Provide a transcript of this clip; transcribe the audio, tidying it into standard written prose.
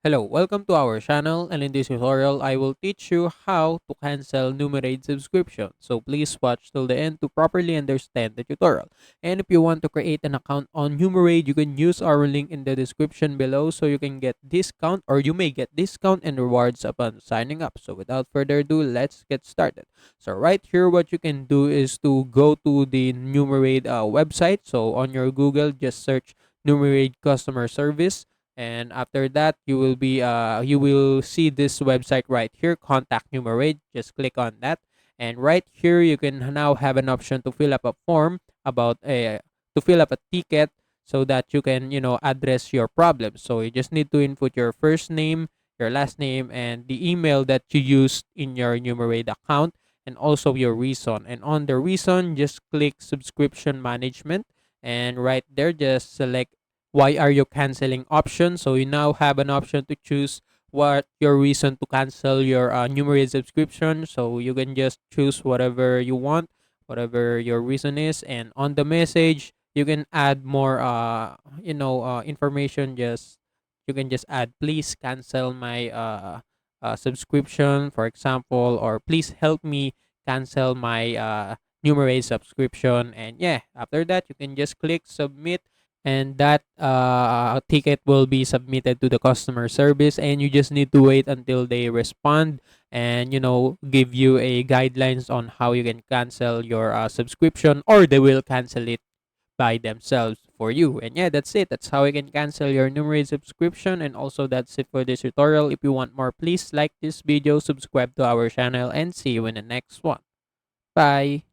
Hello, welcome to our channel, and in this tutorial I will teach you how to cancel Numerade subscription. So please watch till the end to properly understand the tutorial. And if you want to create an account on Numerade, you can use our link in the description below so you can get discount, or you may get discount and rewards upon signing up. So without further ado, let's get started. So right here, what you can do is to go to the Numerade website. So on your Google, just search Numerade customer service, and after that you will see this website right here, contact Numerade. Just click on that, and right here you can now have an option to fill up a form about a to fill up a ticket so that you can address your problem. So you just need to input your first name, your last name, and the email that you used in your Numerade account, and also your reason. And on the reason, just click subscription management, and right there just select why are you canceling option. So you now have an option to choose what your reason to cancel your Numerate subscription. So you can just choose whatever you want, whatever your reason is, and on the message you can add more information. Just you can just add, please cancel my subscription, for example, or please help me cancel my Numerate subscription. And yeah, after that you can just click submit, and that ticket will be submitted to the customer service, and you just need to wait until they respond and give you a guidelines on how you can cancel your subscription, or they will cancel it by themselves for you. And yeah, that's it. That's how you can cancel your Numerate subscription. And also, that's it for this tutorial. If you want more, please like this video, subscribe to our channel, and see you in the next one. Bye.